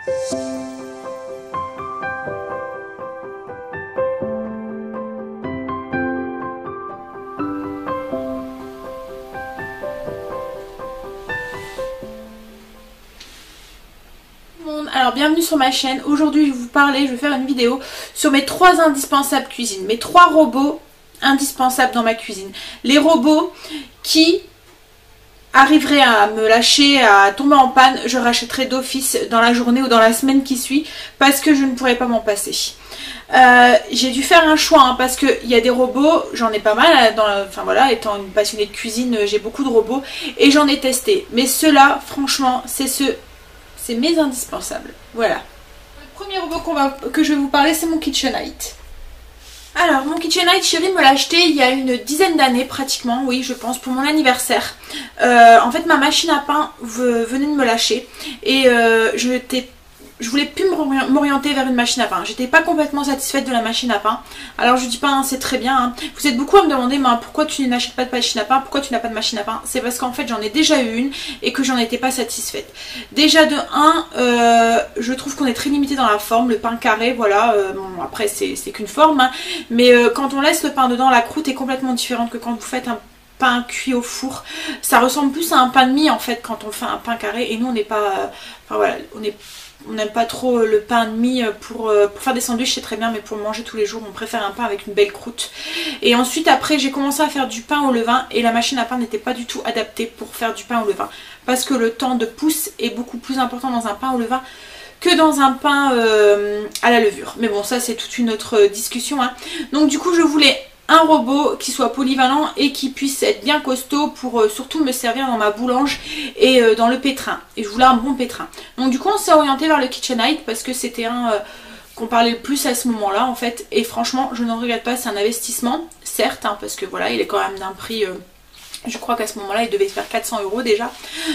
Alors bienvenue sur ma chaîne. Aujourd'hui je vais vous parler, je vais faire une vidéo sur mes 3 indispensables cuisine, mes 3 robots indispensables dans ma cuisine. Les robots qui arriveraient à me lâcher, à tomber en panne, je rachèterai d'office dans la journée ou dans la semaine qui suit parce que je ne pourrais pas m'en passer. J'ai dû faire un choix hein, parce qu'il y a des robots, j'en ai pas mal, enfin voilà, étant une passionnée de cuisine, j'ai beaucoup de robots et j'en ai testé. Mais ceux-là, franchement, c'est mes indispensables. Voilà. Le premier robot que je vais vous parler, c'est mon KitchenAid. Alors, mon KitchenAid, chérie me l'a acheté il y a une dizaine d'années pratiquement, oui, je pense, pour mon anniversaire. En fait, ma machine à pain venait de me lâcher et je voulais plus m'orienter vers une machine à pain. J'étais pas complètement satisfaite de la machine à pain. Alors je dis pas, hein, c'est très bien. Hein. Vous êtes beaucoup à me demander pourquoi tu n'achètes pas de machine à pain, pourquoi tu n'as pas de machine à pain. C'est parce qu'en fait j'en ai déjà eu une et que j'en étais pas satisfaite. Déjà de 1, je trouve qu'on est très limité dans la forme, le pain carré, voilà. Bon, après c'est qu'une forme, hein. Mais quand on laisse le pain dedans, la croûte est complètement différente que quand vous faites un pain cuit au four. Ça ressemble plus à un pain de mie en fait quand on fait un pain carré et nous on n'est pas... enfin voilà, on n'aime pas trop le pain de mie pour faire des sandwichs, c'est très bien, mais pour manger tous les jours, on préfère un pain avec une belle croûte. Et ensuite, après, j'ai commencé à faire du pain au levain et la machine à pain n'était pas du tout adaptée pour faire du pain au levain. Parce que le temps de pousse est beaucoup plus important dans un pain au levain que dans un pain à la levure. Mais bon, ça, c'est toute une autre discussion. Hein. Donc, du coup, je voulais un robot qui soit polyvalent et qui puisse être bien costaud pour surtout me servir dans ma boulange et dans le pétrin. Et je voulais un bon pétrin. Donc du coup on s'est orienté vers le KitchenAid parce que c'était un qu'on parlait le plus à ce moment-là en fait. Et franchement je n'en regrette pas, c'est un investissement, certes, hein, parce que voilà il est quand même d'un prix... je crois qu'à ce moment-là, il devait faire 400 € déjà.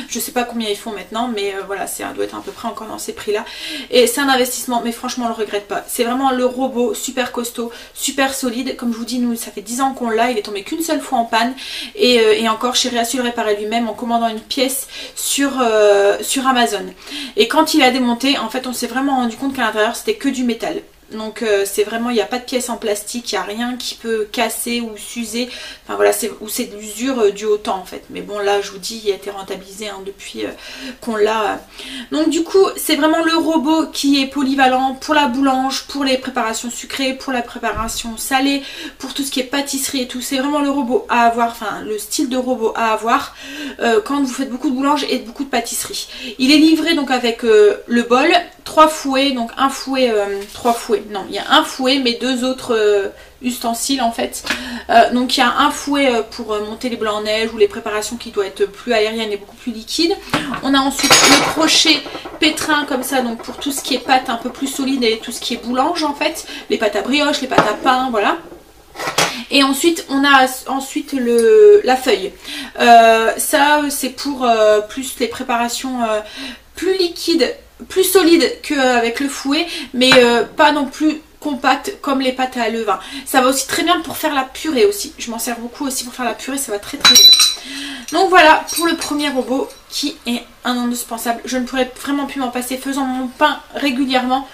Je sais pas combien ils font maintenant, mais voilà, ça doit être à peu près encore dans ces prix-là. Et c'est un investissement, mais franchement, on le regrette pas. C'est vraiment le robot super costaud, super solide. Comme je vous dis, nous, ça fait 10 ans qu'on l'a. Il est tombé qu'une seule fois en panne. Et encore, chéri a su le réparer lui-même en commandant une pièce sur Amazon. Et quand il a démonté, en fait, on s'est vraiment rendu compte qu'à l'intérieur, c'était que du métal. Donc c'est vraiment, il n'y a pas de pièces en plastique, il n'y a rien qui peut casser ou s'user. Enfin voilà, ou c'est de l'usure due au temps en fait. Mais bon là je vous dis, il a été rentabilisé hein, depuis qu'on l'a. Donc du coup c'est vraiment le robot qui est polyvalent pour la boulange, pour les préparations sucrées, pour la préparation salée, pour tout ce qui est pâtisserie et tout. C'est vraiment le robot à avoir, enfin le style de robot à avoir quand vous faites beaucoup de boulange et beaucoup de pâtisserie. Il est livré donc avec le bol, 3 fouets, donc un fouet, 3 fouets. Non, il y a un fouet mais 2 autres ustensiles en fait. Donc il y a un fouet pour monter les blancs en neige ou les préparations qui doit être plus aérienne et beaucoup plus liquide. On a ensuite le crochet pétrin comme ça, donc pour tout ce qui est pâte un peu plus solide et tout ce qui est boulange en fait. Les pâtes à brioche, les pâtes à pain, voilà. Et ensuite on a la feuille. Ça c'est pour plus les préparations plus liquides, plus solide qu'avec le fouet, mais pas non plus compact comme les pâtes à levain. Ça va aussi très bien pour faire la purée aussi. Je m'en sers beaucoup aussi pour faire la purée, ça va très très bien. Donc voilà pour le premier robot qui est un indispensable. Je ne pourrais vraiment plus m'en passer faisant mon pain régulièrement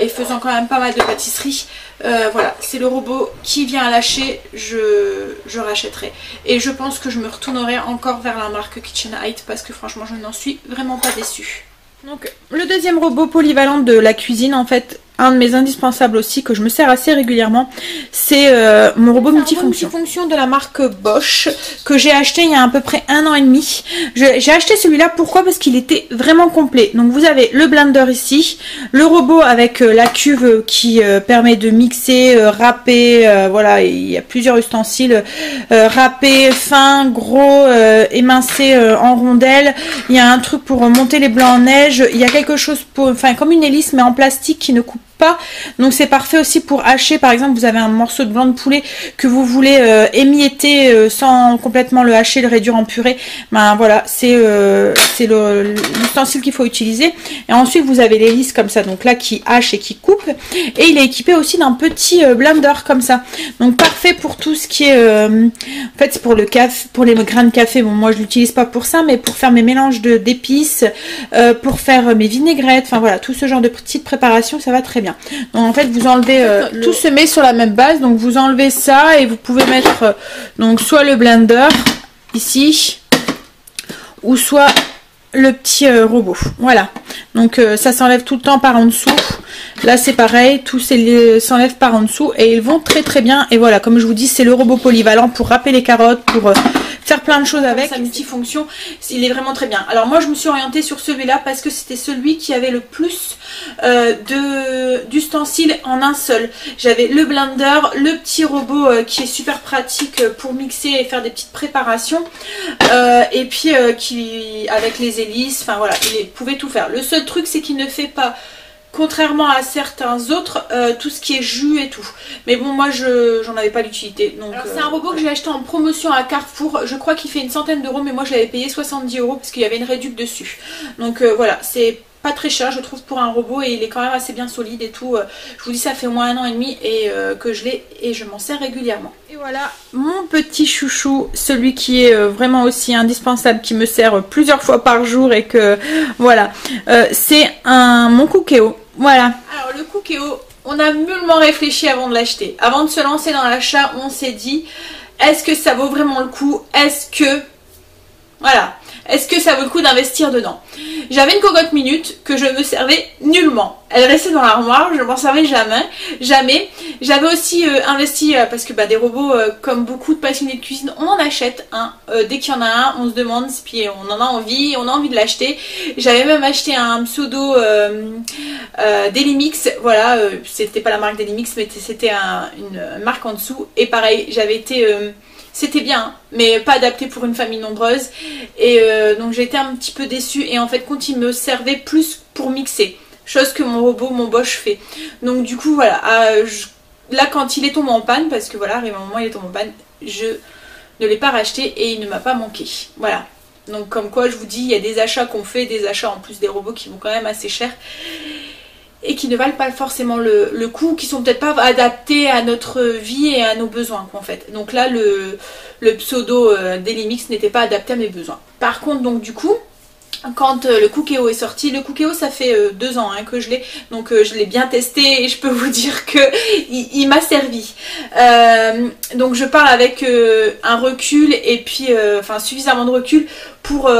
et faisant quand même pas mal de pâtisserie. Voilà, c'est le robot qui vient à lâcher, je rachèterai. Et je pense que je me retournerai encore vers la marque KitchenAid parce que franchement je n'en suis vraiment pas déçue. Donc le deuxième robot polyvalent de la cuisine en fait, un de mes indispensables aussi que je me sers assez régulièrement, c'est mon robot multifonction de la marque Bosch que j'ai acheté il y a à peu près 1 an et demi. J'ai acheté celui-là, pourquoi? Parce qu'il était vraiment complet. Donc vous avez le blender ici, le robot avec la cuve qui permet de mixer, râper, voilà, il y a plusieurs ustensiles, râper, fin, gros, émincer en rondelles. Il y a un truc pour monter les blancs en neige, il y a quelque chose pour, enfin comme une hélice mais en plastique qui ne coupe pas, donc c'est parfait aussi pour hacher. Par exemple vous avez un morceau de blanc de poulet que vous voulez émietter sans complètement le hacher, le réduire en purée, ben voilà, c'est l'ustensile qu'il faut utiliser. Et ensuite vous avez l'hélice comme ça, donc là qui hache et qui coupe. et il est équipé aussi d'un petit blender comme ça. Donc parfait pour tout ce qui est en fait c'est pour le café, pour les grains de café. Bon moi je l'utilise pas pour ça, mais pour faire mes mélanges d'épices, pour faire mes vinaigrettes, enfin voilà, tout ce genre de petites préparations, ça va très bien. Donc en fait vous enlevez tout se met sur la même base, donc vous enlevez ça et vous pouvez mettre donc soit le blender ici ou soit le petit robot. Voilà, donc ça s'enlève tout le temps par en dessous. Là c'est pareil, tout s'enlève par en dessous et ils vont très très bien. Et voilà, comme je vous dis, c'est le robot polyvalent pour râper les carottes, pour faire plein de choses avec. Sa multifonction, il est vraiment très bien. Alors moi je me suis orientée sur celui-là parce que c'était celui qui avait le plus d'ustensiles en un seul. J'avais le blender, le petit robot qui est super pratique pour mixer et faire des petites préparations, et puis qui avec les hélices, enfin voilà, il pouvait tout faire. Le seul truc c'est qu'il ne fait pas, contrairement à certains autres, tout ce qui est jus et tout. Mais bon, moi j'en avais pas l'utilité. Donc c'est un robot que j'ai acheté en promotion à Carrefour. Je crois qu'il fait une centaine d'euros, mais moi je l'avais payé 70 € parce qu'il y avait une réduc dessus. Donc voilà, c'est pas très cher je trouve pour un robot et il est quand même assez bien solide et tout. Je vous dis, ça fait au moins 1 an et demi et que je l'ai et je m'en sers régulièrement. Et voilà mon petit chouchou, celui qui est vraiment aussi indispensable, qui me sert plusieurs fois par jour et que voilà, c'est mon Cookéo. Voilà. Alors le Cookéo, on a mûrement réfléchi avant de l'acheter. Avant de se lancer dans l'achat, on s'est dit, est-ce que ça vaut vraiment le coup? Est-ce que... Voilà. Est-ce que ça vaut le coup d'investir dedans? J'avais une cocotte minute que je me servais nullement. Elle restait dans l'armoire, je ne m'en servais jamais. J'avais aussi investi, parce que des robots, comme beaucoup de passionnés de cuisine, on en achète un. Dès qu'il y en a un, on se demande, puis on en a envie, de l'acheter. J'avais même acheté un pseudo Dailimix, voilà, c'était pas la marque Dailimix, mais c'était une marque en dessous. Et pareil, j'avais été... c'était bien, hein, mais pas adapté pour une famille nombreuse. Et donc j'ai été un petit peu déçue. Et en fait, quand il me servait plus pour mixer, chose que mon robot, mon Bosch fait. Donc du coup, voilà. Là, quand il est tombé en panne, parce que voilà, arrivé un moment, il est tombé en panne, je ne l'ai pas racheté et il ne m'a pas manqué. Voilà. Donc comme quoi, je vous dis, il y a des achats qu'on fait, des achats en plus des robots qui vont quand même assez cher. Et qui ne valent pas forcément le coup, qui sont peut-être pas adaptés à notre vie et à nos besoins en fait. Donc là le pseudo Dailimix n'était pas adapté à mes besoins. Par contre donc du coup, quand le Cookéo est sorti, le Cookéo ça fait 2 ans que je l'ai, donc je l'ai bien testé et je peux vous dire que il m'a servi. Donc je parle avec un recul et puis enfin suffisamment de recul pour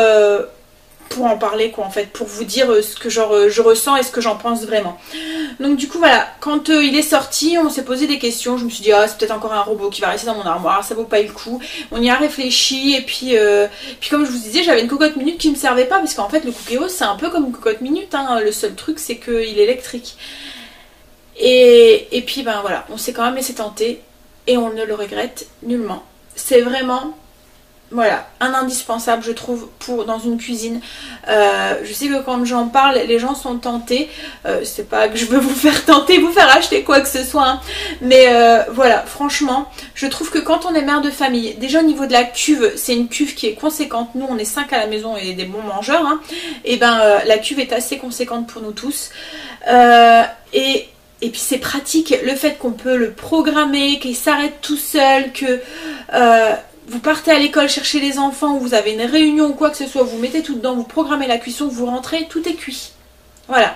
en parler quoi en fait, pour vous dire ce que je ressens et ce que j'en pense vraiment. Donc du coup voilà, quand il est sorti, on s'est posé des questions, je me suis dit ah c'est peut-être encore un robot qui va rester dans mon armoire, ça vaut pas le coup. On y a réfléchi et puis comme je vous disais, j'avais une cocotte minute qui me servait pas parce qu'en fait le Cookéo c'est un peu comme une cocotte minute, hein. Le seul truc c'est qu'il est électrique. Et puis ben voilà, on s'est quand même laissé tenter et on ne le regrette nullement. C'est vraiment... Voilà, un indispensable je trouve dans une cuisine. Je sais que quand j'en parle, les gens sont tentés. C'est pas que je veux vous faire tenter, vous faire acheter quoi que ce soit, hein. Mais voilà, franchement, je trouve que quand on est mère de famille, déjà au niveau de la cuve, c'est une cuve qui est conséquente. Nous on est 5 à la maison et des bons mangeurs, hein. Et ben la cuve est assez conséquente pour nous tous. Et puis c'est pratique, le fait qu'on peut le programmer, qu'il s'arrête tout seul, que... vous partez à l'école chercher les enfants, ou vous avez une réunion ou quoi que ce soit, vous mettez tout dedans, vous programmez la cuisson, vous rentrez, tout est cuit. Voilà.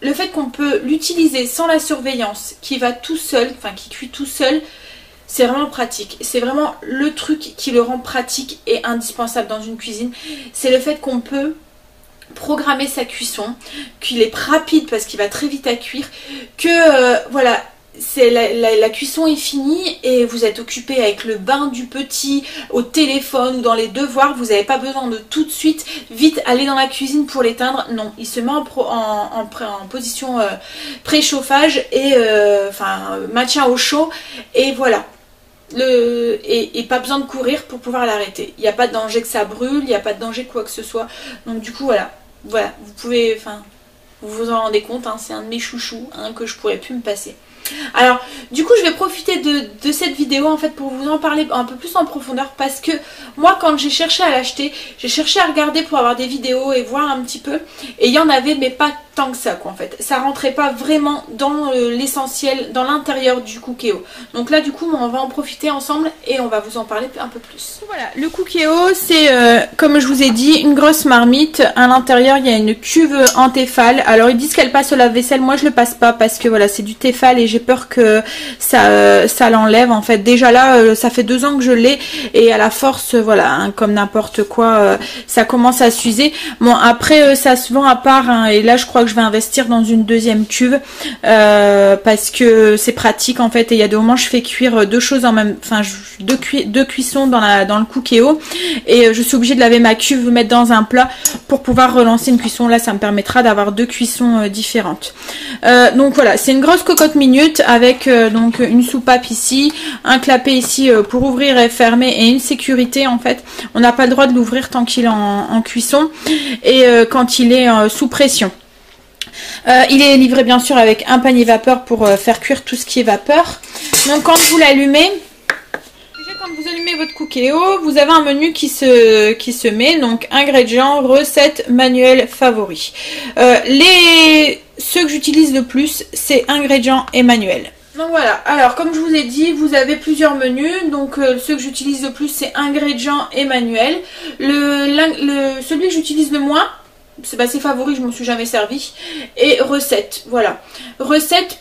Le fait qu'on peut l'utiliser sans la surveillance, qui va tout seul, enfin qui cuit tout seul, c'est vraiment pratique. C'est vraiment le truc qui le rend pratique et indispensable dans une cuisine. C'est le fait qu'on peut programmer sa cuisson, qu'il est rapide parce qu'il va très vite à cuire, que voilà... C'est la cuisson est finie et vous êtes occupé avec le bain du petit, au téléphone ou dans les devoirs, vous n'avez pas besoin de tout de suite vite aller dans la cuisine pour l'éteindre. Non, il se met en position préchauffage et enfin maintien au chaud et voilà. Et pas besoin de courir pour pouvoir l'arrêter. Il n'y a pas de danger que ça brûle, il n'y a pas de danger quoi que ce soit. Donc du coup voilà, vous pouvez, enfin vous vous en rendez compte, hein, c'est un de mes chouchous que je pourrais plus me passer. Alors du coup je vais profiter de cette vidéo en fait pour vous en parler un peu plus en profondeur, parce que moi quand j'ai cherché à l'acheter, j'ai cherché à regarder pour avoir des vidéos et voir un petit peu, et il y en avait mais pas tant que ça, quoi, en fait. Ça rentrait pas vraiment dans l'essentiel, dans l'intérieur du Cookéo. Donc là, du coup, on va en profiter ensemble et on va vous en parler un peu plus. Voilà, le Cookéo, c'est, comme je vous ai dit, une grosse marmite. À l'intérieur, il y a une cuve en Tefal. Alors, ils disent qu'elle passe au lave-vaisselle. Moi, je le passe pas parce que, voilà, c'est du Tefal et j'ai peur que ça l'enlève, en fait. Déjà là, ça fait 2 ans que je l'ai et à la force, voilà, hein, comme n'importe quoi, ça commence à s'user. Bon, après, ça se vend à part, hein, et là, je crois que je vais investir dans une deuxième cuve parce que c'est pratique en fait, et il y a des moments je fais cuire 2 choses en même, enfin deux cuissons dans le Cookéo et je suis obligée de laver ma cuve, mettre dans un plat pour pouvoir relancer une cuisson. Là ça me permettra d'avoir 2 cuissons différentes. Donc voilà, c'est une grosse cocotte minute avec donc une soupape ici, un clapet ici pour ouvrir et fermer et une sécurité en fait. On n'a pas le droit de l'ouvrir tant qu'il est en cuisson et quand il est sous pression. Il est livré bien sûr avec un panier vapeur pour faire cuire tout ce qui est vapeur. Donc quand vous l'allumez, déjà quand vous allumez votre Cookéo, vous avez un menu qui se met, donc ingrédients, recettes, manuels, favoris. Ceux que j'utilise le plus, c'est ingrédients et manuels. Donc voilà, alors comme je vous ai dit, vous avez plusieurs menus, donc ceux que j'utilise le plus c'est ingrédients et manuels. Celui que j'utilise le moins, c'est favori, je m'en suis jamais servi. Et recettes, voilà. Recettes,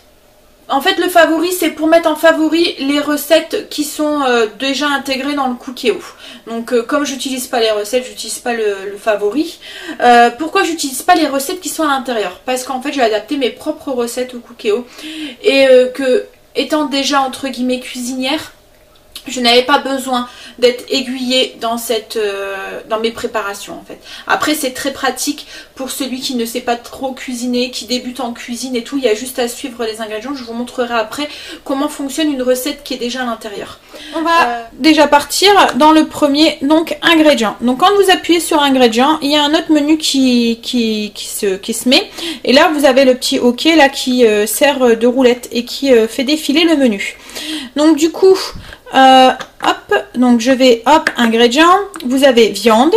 en fait le favori c'est pour mettre en favori les recettes qui sont déjà intégrées dans le Cookéo. Donc comme j'utilise pas les recettes, j'utilise pas le favori. Pourquoi j'utilise pas les recettes qui sont à l'intérieur? Parce qu'en fait j'ai adapté mes propres recettes au Cookéo. Et étant déjà entre guillemets cuisinière, je n'avais pas besoin d'être aiguillée dans mes préparations en fait. Après c'est très pratique pour celui qui ne sait pas trop cuisiner, qui débute en cuisine et tout. Il y a juste à suivre les ingrédients. Je vous montrerai après comment fonctionne une recette qui est déjà à l'intérieur. On va déjà partir dans le premier, donc ingrédients. Donc quand vous appuyez sur ingrédients, il y a un autre menu qui se met. Et là vous avez le petit OK là qui sert de roulette et qui fait défiler le menu. Donc du coup hop, donc je vais, hop, ingrédients, vous avez viande,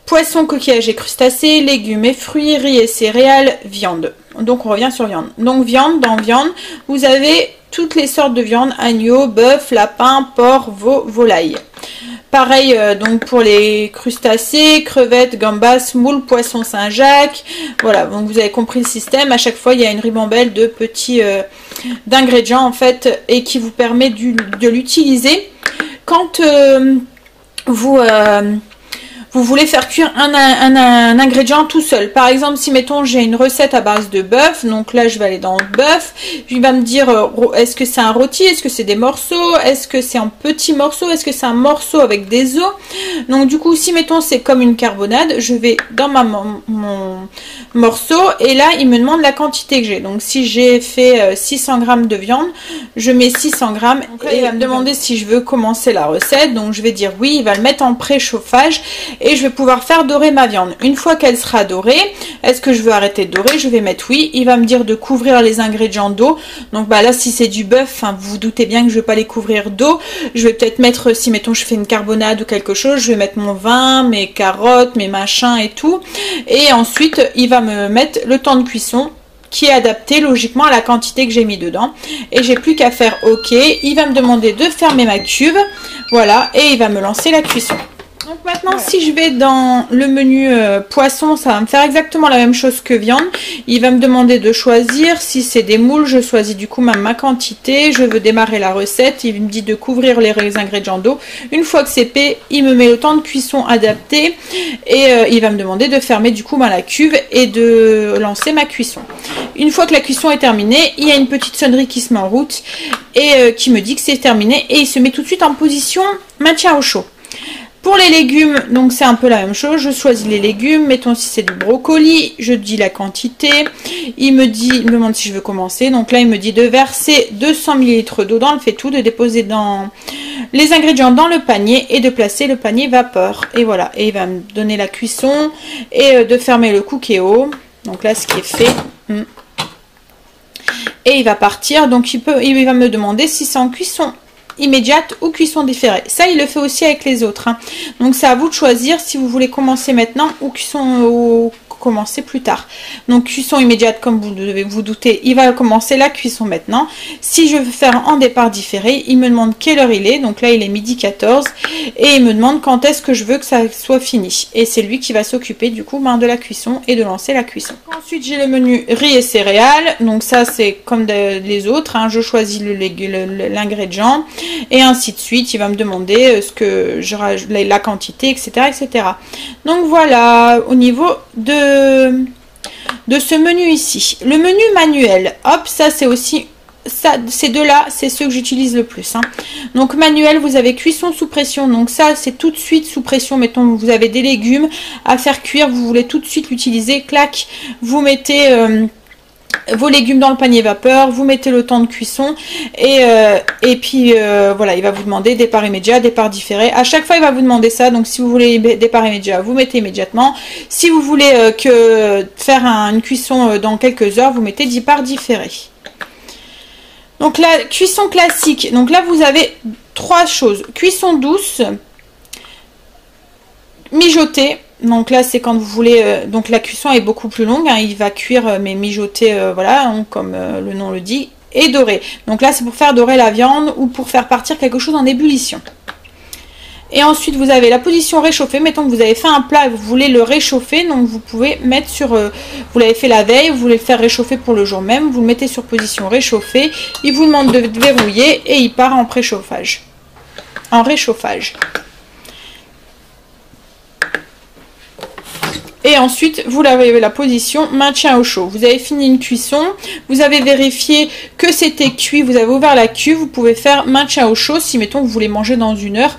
poisson, coquillage et crustacés, légumes et fruits, riz et céréales, viande. Donc on revient sur viande. Donc viande, dans viande, vous avez toutes les sortes de viande, agneau, bœuf, lapin, porc, veau, volaille. Pareil donc pour les crustacés, crevettes, gambas, moules, poissons Saint-Jacques. Voilà, donc vous avez compris le système. À chaque fois il y a une ribambelle de petits d'ingrédients en fait et qui vous permet de l'utiliser quand vous voulez faire cuire un ingrédient tout seul. Par exemple, si mettons j'ai une recette à base de bœuf, donc là je vais aller dans le bœuf, il va me dire est-ce que c'est un rôti, est-ce que c'est des morceaux, est-ce que c'est en petits morceaux, est-ce que c'est un morceau avec des os. Donc du coup si mettons c'est comme une carbonade, je vais dans mon morceau et là il me demande la quantité que j'ai. Donc si j'ai fait 600 g de viande, je mets 600 g et il va me demander si je veux commencer la recette. Donc je vais dire oui, il va le mettre en préchauffage et je vais pouvoir faire dorer ma viande. Une fois qu'elle sera dorée, est-ce que je veux arrêter de dorer? Je vais mettre oui. Il va me dire de couvrir les ingrédients d'eau. Donc bah là si c'est du bœuf, hein, vous vous doutez bien que je ne vais pas les couvrir d'eau. Je vais peut-être mettre, si mettons je fais une carbonade ou quelque chose, je vais mettre mon vin, mes carottes, mes machins et tout. Et ensuite il va me mettre le temps de cuisson qui est adapté logiquement à la quantité que j'ai mis dedans. Et j'ai plus qu'à faire OK. Il va me demander de fermer ma cuve. Voilà, et il va me lancer la cuisson. Donc maintenant, voilà. Si je vais dans le menu poisson, ça va me faire exactement la même chose que viande. Il va me demander de choisir. Si c'est des moules, je choisis du coup ma quantité. Je veux démarrer la recette. Il me dit de couvrir les ingrédients d'eau. Une fois que c'est fait, il me met le temps de cuisson adapté. Et il va me demander de fermer du coup la cuve et de lancer ma cuisson. Une fois que la cuisson est terminée, il y a une petite sonnerie qui se met en route et qui me dit que c'est terminé. Et il se met tout de suite en position maintien au chaud. Pour les légumes, donc c'est un peu la même chose, je choisis les légumes, mettons si c'est du brocoli, je dis la quantité, il me demande si je veux commencer, donc là il me dit de verser 200 ml d'eau dans le faitout, de déposer dans les ingrédients dans le panier et de placer le panier vapeur, et voilà, et il va me donner la cuisson et de fermer le Cookéo, donc là ce qui est fait. Et il va partir, donc il va me demander si c'est en cuisson immédiate ou cuisson différée. Ça, il le fait aussi avec les autres. Hein. Donc, c'est à vous de choisir si vous voulez commencer maintenant ou recommencer plus tard. Donc cuisson immédiate, comme vous devez vous douter, il va commencer la cuisson maintenant. Si je veux faire en départ différé, il me demande quelle heure il est. Donc là il est midi 14 et il me demande quand est-ce que je veux que ça soit fini. Et c'est lui qui va s'occuper du coup de la cuisson et de lancer la cuisson. Ensuite j'ai le menu riz et céréales. Donc ça c'est comme les autres, hein. Je choisis l'ingrédient et ainsi de suite. Il va me demander ce que je rajoute, la quantité, etc., etc. Donc voilà au niveau de ce menu ici. Le menu manuel, hop, ça c'est aussi ça, ces deux-là, c'est ceux que j'utilise le plus, hein. Donc manuel, vous avez cuisson sous pression. Donc ça, c'est tout de suite sous pression. Mettons, vous avez des légumes à faire cuire, vous voulez tout de suite l'utiliser. Clac, vous mettez vos légumes dans le panier vapeur, vous mettez le temps de cuisson et puis voilà, il va vous demander départ immédiat, départ différé. À chaque fois, il va vous demander ça. Donc si vous voulez départ immédiat, vous mettez immédiatement. Si vous voulez faire une cuisson dans quelques heures, vous mettez départ différé. Donc la cuisson classique, donc là vous avez trois choses. Cuisson douce, mijoter, donc là c'est quand vous voulez, donc la cuisson est beaucoup plus longue, hein, il va cuire mais mijoter, voilà, hein, comme le nom le dit, et dorer. Donc là c'est pour faire dorer la viande ou pour faire partir quelque chose en ébullition. Et ensuite vous avez la position réchauffée. Mettons que vous avez fait un plat et vous voulez le réchauffer, donc vous pouvez mettre sur, vous l'avez fait la veille, vous voulez le faire réchauffer pour le jour même, vous le mettez sur position réchauffée, il vous demande de verrouiller et il part en préchauffage, en réchauffage. Et ensuite, vous avez la position maintien au chaud. Vous avez fini une cuisson, vous avez vérifié que c'était cuit, vous avez ouvert la cuve, vous pouvez faire maintien au chaud si, mettons, vous voulez manger dans une heure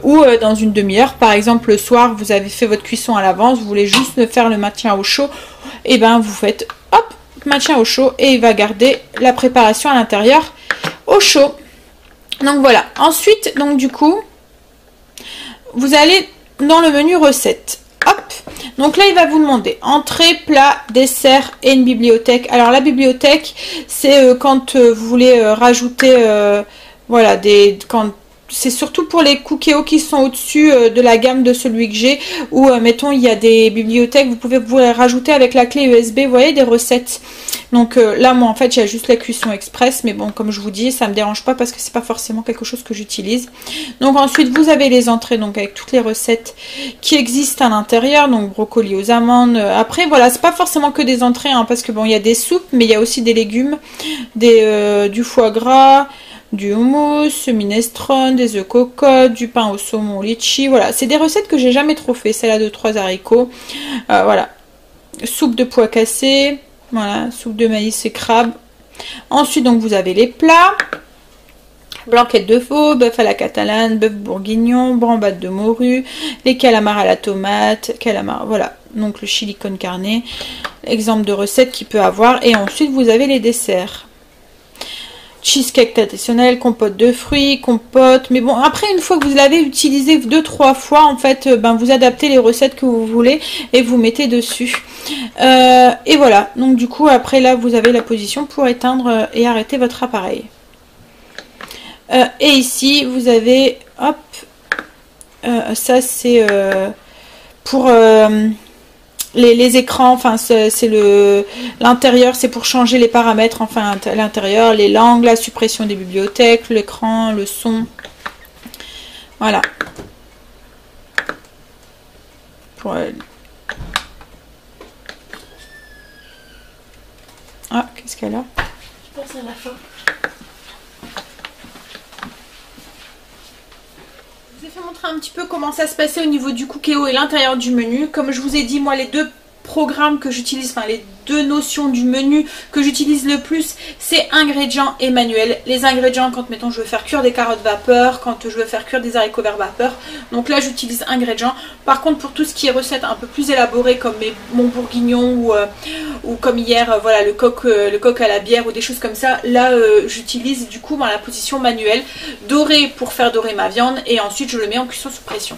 ou dans une demi-heure. Par exemple, le soir, vous avez fait votre cuisson à l'avance, vous voulez juste faire le maintien au chaud, et ben vous faites, hop, maintien au chaud et il va garder la préparation à l'intérieur au chaud. Donc voilà. Ensuite, donc du coup, vous allez dans le menu recettes. Hop, donc là il va vous demander entrée, plat, dessert et une bibliothèque. Alors la bibliothèque c'est quand vous voulez rajouter voilà c'est surtout pour les Cookéo qui sont au-dessus de la gamme de celui que j'ai, où mettons il y a des bibliothèques, vous pouvez vous les rajouter avec la clé USB, vous voyez, des recettes. Donc là moi en fait j'ai juste la cuisson express, mais bon comme je vous dis ça me dérange pas parce que c'est pas forcément quelque chose que j'utilise. Donc ensuite vous avez les entrées, donc avec toutes les recettes qui existent à l'intérieur, donc brocoli aux amandes. Après voilà, c'est pas forcément que des entrées, hein, parce que bon il y a des soupes, mais il y a aussi des légumes, du foie gras, du houmous, minestrone, des œufs cocottes, du pain au saumon litchi. Voilà, c'est des recettes que j'ai jamais trop fait. Salade de 3 haricots, voilà, soupe de pois cassés, voilà, soupe de maïs et crabe. Ensuite donc vous avez les plats: blanquette de veau, bœuf à la catalane, bœuf bourguignon, brambade de morue, les calamars à la tomate, calamars, voilà, donc le chili con carne, exemple de recettes qu'il peut avoir. Et ensuite vous avez les desserts: cheesecake traditionnel, compote de fruits, compote. Mais bon, après une fois que vous l'avez utilisé 2-3 fois, en fait, ben vous adaptez les recettes que vous voulez et vous mettez dessus. Et voilà. Donc du coup, après là, vous avez la position pour éteindre et arrêter votre appareil. Et ici, vous avez, hop, ça c'est pour les écrans, enfin c'est l'intérieur, c'est pour changer les paramètres, enfin l'intérieur, les langues, la suppression des bibliothèques, l'écran, le son, voilà. Pour ah, qu'est-ce qu'elle a? Je pense à la fin. Je vous ai fait montrer un petit peu comment ça se passait au niveau du Cookéo et l'intérieur du menu. Comme je vous ai dit, moi les deux programmes que j'utilise, enfin les deux notions du menu que j'utilise le plus, c'est ingrédients et manuel. Les ingrédients, quand mettons je veux faire cuire des carottes vapeur, quand je veux faire cuire des haricots verts vapeur, donc là j'utilise ingrédients. Par contre pour tout ce qui est recettes un peu plus élaborées comme mon bourguignon ou comme hier, voilà, le coq à la bière ou des choses comme ça, là j'utilise du coup dans la position manuelle, dorer pour faire dorer ma viande et ensuite je le mets en cuisson sous pression.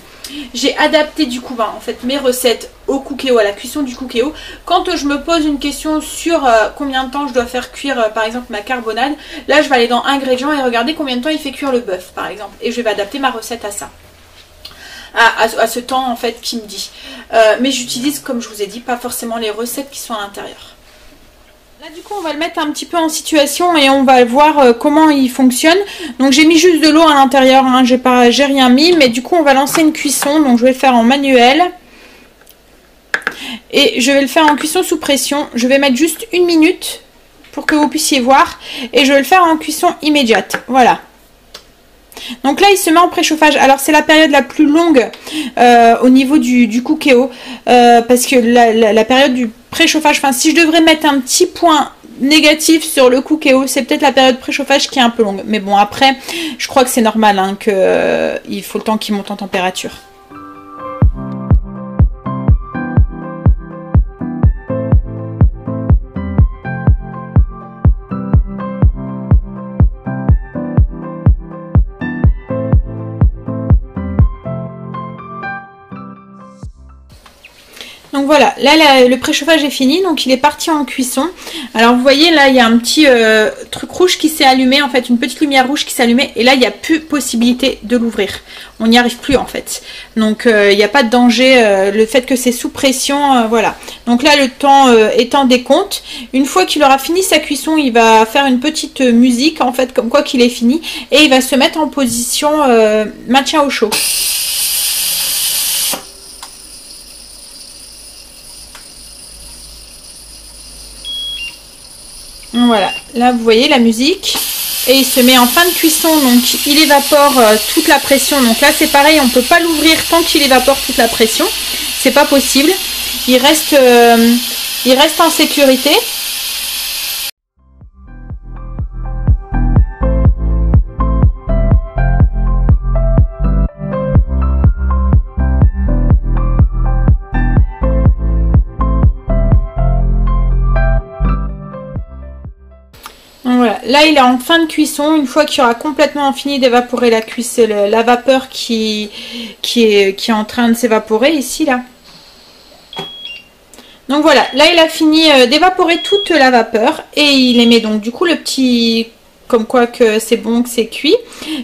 J'ai adapté du coup en fait mes recettes au Cookéo, à la cuisson du Cookéo. Quand je me pose une question sur combien de temps je dois faire cuire par exemple ma carbonade, là je vais aller dans ingrédients et regarder combien de temps il fait cuire le bœuf par exemple, et je vais adapter ma recette à ça. à ce temps en fait qu'il me dit. Mais j'utilise, comme je vous ai dit, pas forcément les recettes qui sont à l'intérieur. Là du coup on va le mettre un petit peu en situation et on va voir comment il fonctionne. Donc j'ai mis juste de l'eau à l'intérieur, hein, j'ai rien mis, mais du coup on va lancer une cuisson. Donc je vais le faire en manuel. Et je vais le faire en cuisson sous pression. Je vais mettre juste 1 minute pour que vous puissiez voir. Et je vais le faire en cuisson immédiate. Voilà. Donc là il se met en préchauffage. Alors c'est la période la plus longue au niveau du cookéo. Parce que la période du préchauffage, enfin si je devrais mettre un petit point négatif sur le cookéo, c'est peut-être la période préchauffage qui est un peu longue. Mais bon après, je crois que c'est normal hein, il faut le temps qu'il monte en température. Donc voilà, là le préchauffage est fini, donc il est parti en cuisson. Alors vous voyez là il y a un petit truc rouge qui s'est allumé, en fait une petite lumière rouge qui s'est allumée et là il n'y a plus possibilité de l'ouvrir. On n'y arrive plus en fait. Donc il n'y a pas de danger, le fait que c'est sous pression, voilà. Donc là le temps est en décompte. Une fois qu'il aura fini sa cuisson, il va faire une petite musique en fait comme quoi qu'il est fini et il va se mettre en position maintien au chaud. Voilà, là vous voyez la musique et il se met en fin de cuisson, donc il évapore toute la pression. Donc là c'est pareil, on ne peut pas l'ouvrir tant qu'il évapore toute la pression, c'est pas possible. Il reste en sécurité. Voilà, là il est en fin de cuisson. Une fois qu'il aura complètement fini d'évaporer la vapeur qui est en train de s'évaporer ici là. Donc voilà, là il a fini d'évaporer toute la vapeur et il émet donc du coup le petit comme quoi que c'est bon, que c'est cuit,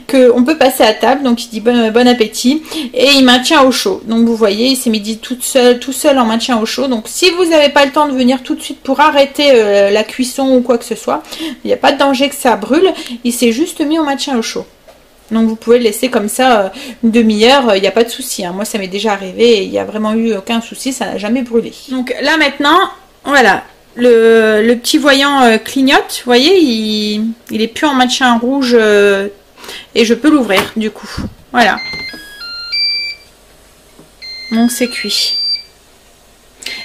qu'on peut passer à table. Donc il dit bon appétit et il maintient au chaud. Donc vous voyez, il s'est mis tout seul en maintien au chaud. Donc si vous n'avez pas le temps de venir tout de suite pour arrêter la cuisson ou quoi que ce soit, il n'y a pas de danger que ça brûle. Il s'est juste mis en maintien au chaud. Donc vous pouvez le laisser comme ça une demi-heure, il n'y a pas de souci. Hein. Moi ça m'est déjà arrivé et il n'y a vraiment eu aucun souci, ça n'a jamais brûlé. Donc là maintenant, voilà. Le petit voyant clignote, vous voyez, il est plus en maintien rouge et je peux l'ouvrir du coup. Voilà. Donc c'est cuit.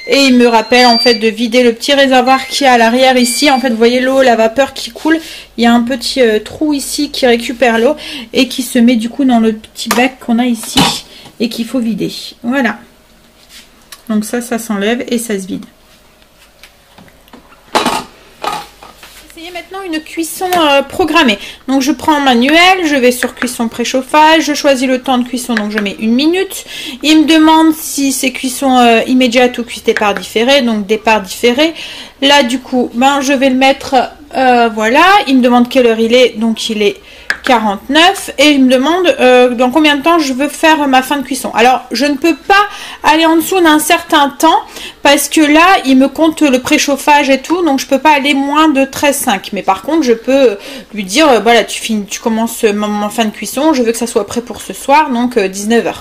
Et il me rappelle en fait de vider le petit réservoir qui est à l'arrière ici. En fait, vous voyez l'eau, la vapeur qui coule. Il y a un petit trou ici qui récupère l'eau et qui se met du coup dans le petit bac qu'on a ici et qu'il faut vider. Voilà. Donc ça s'enlève et ça se vide. Maintenant une cuisson programmée. Donc je prends en manuel, je vais sur cuisson préchauffage, je choisis le temps de cuisson, donc je mets 1 minute. Il me demande si c'est cuisson immédiate ou cuisson départ différé, donc départ différé. Là du coup, je vais le mettre, voilà, il me demande quelle heure il est, donc il est 49 et il me demande dans combien de temps je veux faire ma fin de cuisson. Alors je ne peux pas aller en dessous d'un certain temps parce que là il me compte le préchauffage et tout, donc je peux pas aller moins de 13,5. Mais par contre je peux lui dire voilà, tu commences ma fin de cuisson, je veux que ça soit prêt pour ce soir, donc 19 h.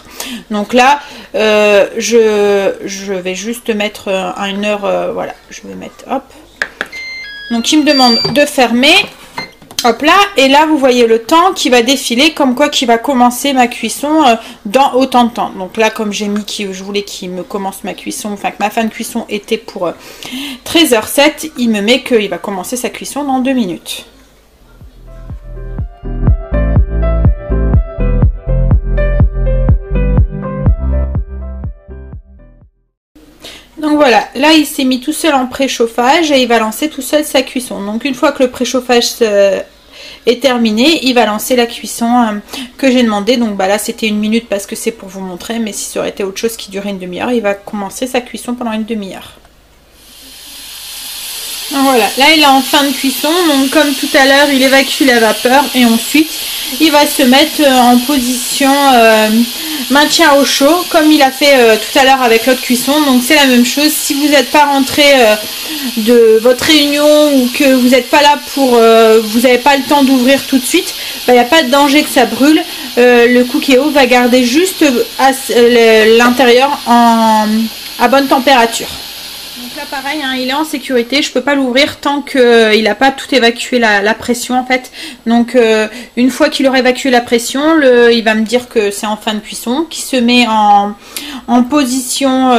Donc là je vais juste mettre à une heure, voilà, je vais mettre hop. Donc il me demande de fermer. Hop là, et là vous voyez le temps qui va défiler, comme quoi qui va commencer ma cuisson dans autant de temps. Donc là, comme j'ai mis je voulais qu'il me commence ma cuisson, enfin que ma fin de cuisson était pour 13h07, il me met qu'il va commencer sa cuisson dans 2 minutes. Donc voilà, là il s'est mis tout seul en préchauffage et il va lancer tout seul sa cuisson. Donc une fois que le préchauffage est terminé, il va lancer la cuisson que j'ai demandé. Donc là c'était 1 minute parce que c'est pour vous montrer, mais si ça aurait été autre chose qui durait 1 demi-heure, il va commencer sa cuisson pendant 1 demi-heure. Voilà, là il est en fin de cuisson, donc comme tout à l'heure il évacue la vapeur et ensuite il va se mettre en position maintien au chaud, comme il a fait tout à l'heure avec l'autre cuisson. Donc c'est la même chose. Si vous n'êtes pas rentré de votre réunion ou que vous n'êtes pas là pour, vous n'avez pas le temps d'ouvrir tout de suite, il n'y a pas de danger que ça brûle. Le Cookéo va garder juste l'intérieur à bonne température. Donc là pareil, hein, il est en sécurité, je peux pas l'ouvrir tant qu'il n'a pas tout évacué la pression en fait. Donc une fois qu'il aura évacué la pression, il va me dire que c'est en fin de cuisson, qu'il se met en position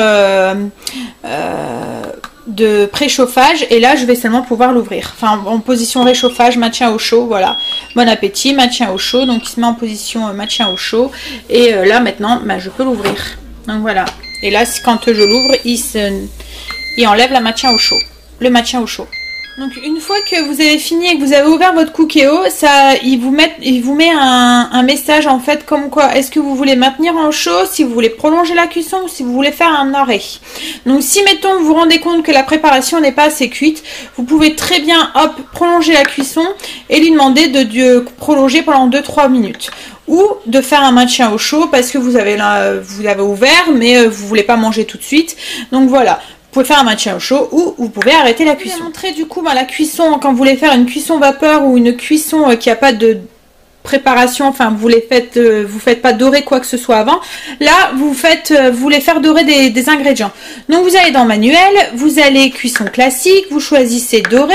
de préchauffage, et là je vais seulement pouvoir l'ouvrir. Enfin en position réchauffage, maintien au chaud, voilà. Bon appétit, maintien au chaud, donc il se met en position maintien au chaud, et là maintenant je peux l'ouvrir. Donc voilà. Et là quand je l'ouvre, il enlève le maintien au chaud. Donc une fois que vous avez fini et que vous avez ouvert votre Cookéo, il vous met un message en fait comme quoi est-ce que vous voulez maintenir en chaud, si vous voulez prolonger la cuisson ou si vous voulez faire un arrêt. Donc si mettons vous vous rendez compte que la préparation n'est pas assez cuite, vous pouvez très bien prolonger la cuisson et lui demander de prolonger pendant 2-3 minutes. Ou de faire un maintien au chaud parce que vous l'avez ouvert mais vous voulez pas manger tout de suite. Donc voilà. Vous pouvez faire un maintien au chaud ou vous pouvez arrêter la cuisson. Je vais montrer du coup la cuisson quand vous voulez faire une cuisson vapeur ou une cuisson qui n'a pas de préparation, enfin vous faites pas dorer quoi que ce soit avant. Là vous voulez faire dorer des ingrédients. Donc vous allez dans manuel, vous allez cuisson classique, vous choisissez dorer.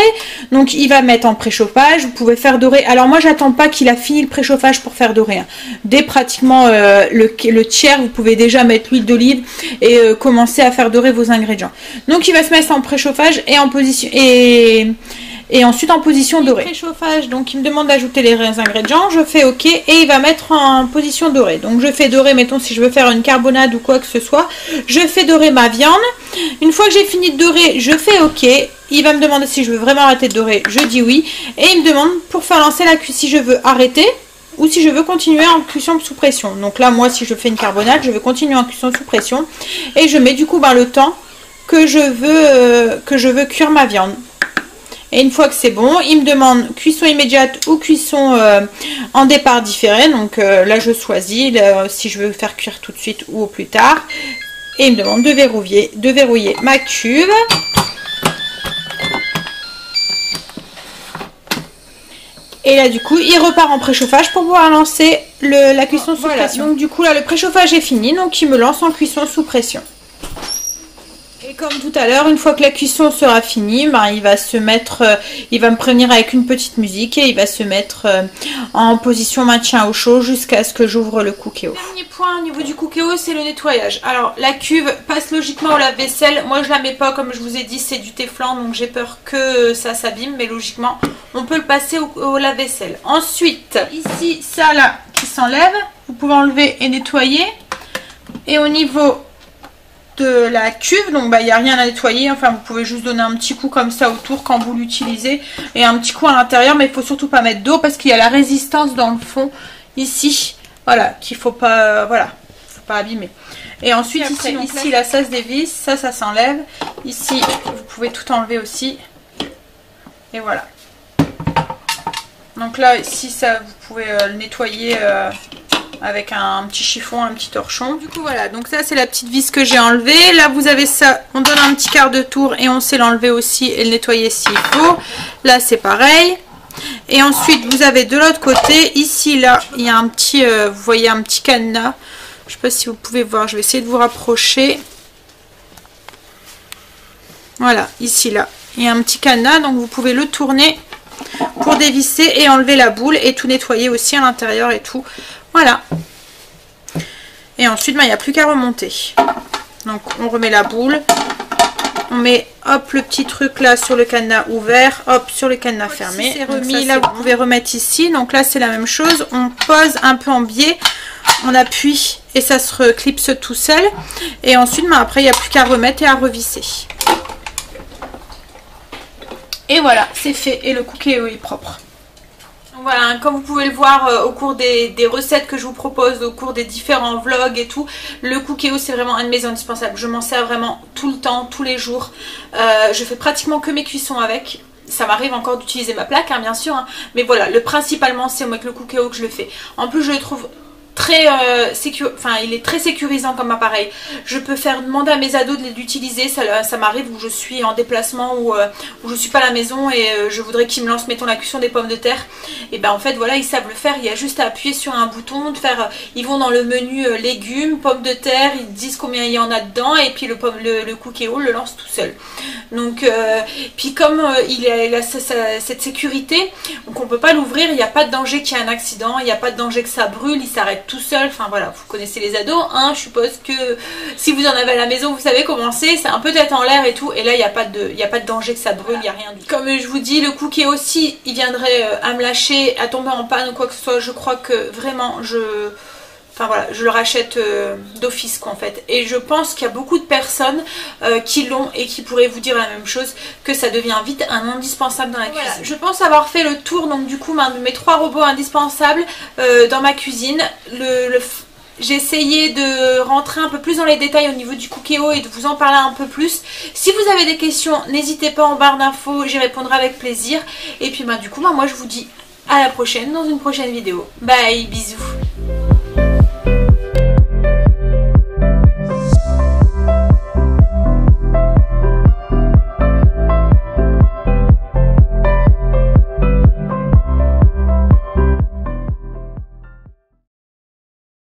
Donc il va mettre en préchauffage, vous pouvez faire dorer. Alors moi j'attends pas qu'il a fini le préchauffage pour faire dorer. Hein. Dès pratiquement le tiers, vous pouvez déjà mettre l'huile d'olive et commencer à faire dorer vos ingrédients. Donc il va se mettre en préchauffage et en position et ensuite en position dorée. Préchauffage, donc il me demande d'ajouter les ingrédients, je fais OK et il va mettre en position dorée. Donc je fais dorer, mettons si je veux faire une carbonade ou quoi que ce soit, je fais dorer ma viande. Une fois que j'ai fini de dorer, je fais OK. Il va me demander si je veux vraiment arrêter de dorer, je dis oui. Et il me demande pour faire lancer la cuisson si je veux arrêter ou si je veux continuer en cuisson sous pression. Donc là moi si je fais une carbonade, je veux continuer en cuisson sous pression et je mets du coup le temps que je veux cuire ma viande. Et une fois que c'est bon, il me demande cuisson immédiate ou cuisson en départ différé. Donc là, je choisis si je veux faire cuire tout de suite ou au plus tard. Et il me demande de verrouiller ma cuve. Et là, du coup, il repart en préchauffage pour pouvoir lancer la cuisson sous pression. Donc du coup, là, le préchauffage est fini. Donc il me lance en cuisson sous pression. Et comme tout à l'heure, une fois que la cuisson sera finie, il va me prévenir avec une petite musique et il va se mettre en position maintien au chaud jusqu'à ce que j'ouvre le Cookéo. Dernier point au niveau du Cookéo, c'est le nettoyage. Alors la cuve passe logiquement au lave-vaisselle. Moi je la mets pas, comme je vous ai dit, c'est du téflon, donc j'ai peur que ça s'abîme, mais logiquement on peut le passer au lave-vaisselle. Ensuite, ici, ça là qui s'enlève, vous pouvez enlever et nettoyer. Et au niveau de la cuve, donc il n'y a rien à nettoyer, enfin vous pouvez juste donner un petit coup comme ça autour quand vous l'utilisez et un petit coup à l'intérieur, mais il faut surtout pas mettre d'eau parce qu'il y a la résistance dans le fond ici, voilà, qu'il faut pas, faut pas abîmer. Et ensuite ici là ça se dévisse, ça s'enlève, ici vous pouvez tout enlever aussi et voilà. Donc là ici ça vous pouvez le nettoyer avec un petit chiffon, un petit torchon. Du coup voilà, donc ça c'est la petite vis que j'ai enlevée. Là vous avez ça, on donne un petit quart de tour et on sait l'enlever aussi et le nettoyer s'il faut. Là c'est pareil. Et ensuite vous avez de l'autre côté, ici là, il y a un petit, vous voyez un petit cadenas. Je sais pas si vous pouvez voir, je vais essayer de vous rapprocher. Voilà, ici là, il y a un petit cadenas, donc vous pouvez le tourner pour dévisser et enlever la boule et tout nettoyer aussi à l'intérieur et tout. Voilà. Et ensuite, il n'y a plus qu'à remonter. Donc, on remet la boule. On met, hop, le petit truc là sur le cadenas ouvert. Hop, sur le cadenas fermé. C'est remis. Là, vous pouvez remettre ici. Donc là, c'est la même chose. On pose un peu en biais. On appuie et ça se reclipse tout seul. Et ensuite, après, il n'y a plus qu'à remettre et à revisser. Et voilà, c'est fait. Et le Cookéo est propre. Voilà, comme vous pouvez le voir au cours des recettes que je vous propose, au cours des différents vlogs et tout, le Cookéo c'est vraiment un de mes indispensables. Je m'en sers vraiment tout le temps, tous les jours. Je fais pratiquement que mes cuissons avec. Ça m'arrive encore d'utiliser ma plaque, hein, bien sûr. Hein, mais voilà, principalement c'est avec le Cookéo que je le fais. En plus je le trouve très il est très sécurisant comme appareil. Je peux faire demander à mes ados de l'utiliser, ça m'arrive où je suis en déplacement ou où je suis pas à la maison et je voudrais qu'ils me lancent mettons la cuisson des pommes de terre, et ben en fait voilà, ils savent le faire, il y a juste à appuyer sur un bouton, ils vont dans le menu légumes, pommes de terre, ils disent combien il y en a dedans et puis le Cookéo le lance tout seul. Donc puis comme il a cette sécurité, donc on peut pas l'ouvrir, il n'y a pas de danger qu'il y ait un accident, il n'y a pas de danger que ça brûle, il s'arrête tout seul. Enfin voilà, vous connaissez les ados, hein, je suppose que si vous en avez à la maison, vous savez comment c'est un peu tête en l'air et tout, et là il n'y a pas de danger que ça brûle, il n'y a rien du tout. Comme je vous dis, le Cookéo aussi, il viendrait à me lâcher, à tomber en panne ou quoi que ce soit, je crois que vraiment enfin voilà, je le rachète d'office quoi en fait. Et je pense qu'il y a beaucoup de personnes qui l'ont et qui pourraient vous dire la même chose, que ça devient vite un indispensable dans la cuisine. Voilà, je pense avoir fait le tour donc du coup de mes 3 robots indispensables dans ma cuisine. J'ai essayé de rentrer un peu plus dans les détails au niveau du Cookéo et de vous en parler un peu plus. Si vous avez des questions, n'hésitez pas en barre d'infos, j'y répondrai avec plaisir. Et puis du coup moi je vous dis à la prochaine dans une prochaine vidéo. Bye, bisous.